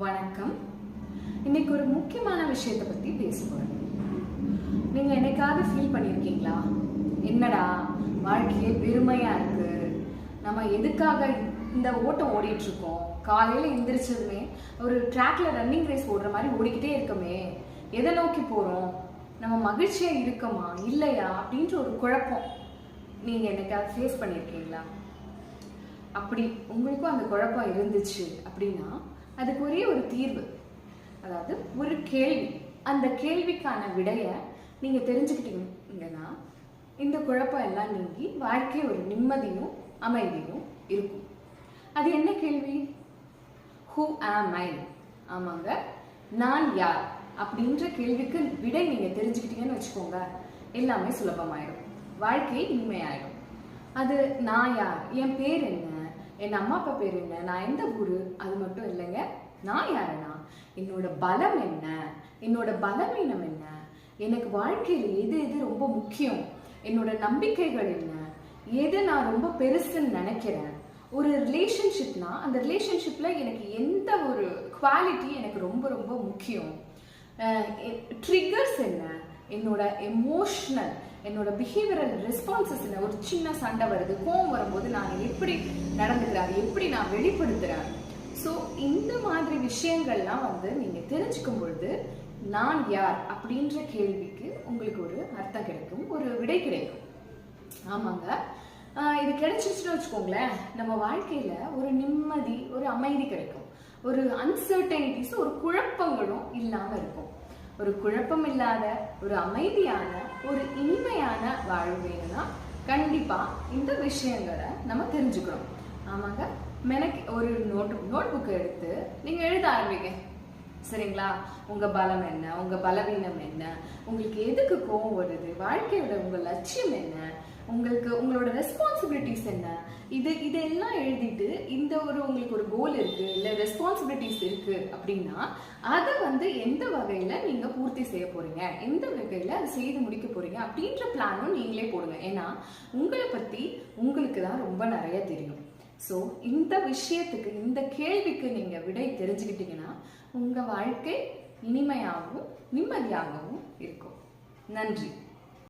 வணக்கம். இன்னைக்கு ஒரு முக்கியமான விஷயத்தை பத்தி பேச போறேன். நீங்க என்னைக்காவது ஃபீல் பண்ணிருக்கீங்களா? என்னடா வாழ்க்கையே வெறுமையா இருக்கு, நம்ம எதுக்காக இந்த ஓட்டம் ஓடிட்டு இருக்கோம், காலையில எந்திரிச்சதுமே ஒரு ட்ராக்ல ரன்னிங் ரேஸ் ஓடுற மாதிரி ஓடிக்கிட்டே இருக்கமே, எதை நோக்கி போறோம், நம்ம மகிழ்ச்சியா இருக்கமா இல்லையா அப்படின்ற ஒரு குழப்பம் நீங்க என்னைக்காவது ஃபேஸ் பண்ணிருக்கீங்களா? அப்படி உங்களுக்கும் அந்த குழப்பம் இருந்துச்சு அப்படின்னா அதுக்கு ஒரே ஒரு தீர்வு, அதாவது ஒரு கேள்வி. அந்த கேள்விக்கான விடைய நீங்க தெரிஞ்சுக்கிட்டீங்கன்னா இந்த குழப்பம் எல்லாம் நீங்கி வாழ்க்கை ஒரு நிம்மதியும் அமைதியும் இருக்கும். அது என்ன கேள்வி? ஹூ ஆம் ஐ? ஆமாங்க, நான் யார் அப்படின்ற கேள்விக்கு விடை நீங்க தெரிஞ்சுக்கிட்டீங்கன்னு வச்சுக்கோங்க, எல்லாமே சுலபமாயிடும், வாழ்க்கை இனிமையாயிடும். அது நான் யார், என் பேர் என்ன, என் அம்மா அப்பா பேர் என்ன, நான் எந்த ஊரு, அது மட்டும் இல்லைங்க. நான் யாருன்னா என்னோட பலம் என்ன, என்னோட பலவீனம் என்ன, எனக்கு வாழ்க்கையில் எது எது ரொம்ப முக்கியம், என்னோட நம்பிக்கைகள் என்ன, எது நான் ரொம்ப பெருசுன்னு நினைக்கிறேன். ஒரு ரிலேஷன்ஷிப்னா அந்த ரிலேஷன்ஷிப்ல எனக்கு எந்த ஒரு குவாலிட்டி எனக்கு ரொம்ப ரொம்ப முக்கியம், ட்ரிகர்ஸ் என்ன, என்னோட எமோஷனல் என்னோட பிஹேவியரல் ரெஸ்பான்சஸ் என்ன, ஒரு சின்ன சண்டை வருது, கோவம் வரும்போது நான் எப்படி நடந்துக்கிறேன், எப்படி நான் வெளிப்படுத்துறேன். ஸோ இந்த மாதிரி விஷயங்கள்லாம் நீங்க தெரிஞ்சுக்கும் பொழுது நான் யார் அப்படின்ற கேள்விக்கு உங்களுக்கு ஒரு அர்த்தம் கிடைக்கும், ஒரு விடை கிடைக்கும். ஆமாங்க, இது கிடைச்சிச்சுன்னு வச்சுக்கோங்களேன், நம்ம வாழ்க்கையில ஒரு நிம்மதி, ஒரு அமைதி கிடைக்கும், ஒரு அன்சர்டனிட்டிஸ், ஒரு குழப்பங்களும் இல்லாம இருக்கும். ஒரு குழப்பம் இல்லாத, ஒரு அமைதியான, ஒரு இனிமையான வாழ்வு வேணும்னா கண்டிப்பா இந்த விஷயங்களை நம்ம தெரிஞ்சுக்கிறோம். ஆமாங்க, ஒரு நோட் புக் எடுத்து நீங்க எழுத ஆரம்பிங்க, சரிங்களா? உங்க பலம் என்ன, உங்க பலவீனம் என்ன, உங்களுக்கு எதுக்கு கோவம் வருது, வாழ்க்கையோட உங்க லட்சியம் என்ன, உங்களுக்கு உங்களோட ரெஸ்பான்சிபிலிட்டிஸ் என்ன, இதெல்லாம் எழுதிட்டு இந்த உங்களுக்கு ஒரு கோல் இருக்கு இல்ல ரெஸ்பான்சிபிலிட்டிஸ் இருக்கு அப்படின்னா அதை எந்த வகையில நீங்க பூர்த்தி செய்ய போறீங்க, எந்த வகையில அதை செய்து முடிக்க போறீங்க அப்படின்ற பிளானும் நீங்களே போடுங்க. ஏன்னா உங்களை பத்தி உங்களுக்கு தான் ரொம்ப நிறைய தெரியும். ஸோ இந்த விஷயத்துக்கு, இந்த கேள்விக்கு நீங்க விடை தெரிஞ்சுக்கிட்டீங்கன்னா உங்க வாழ்க்கை இனிமையாகவும் நிம்மதியாகவும் இருக்கும். நன்றி.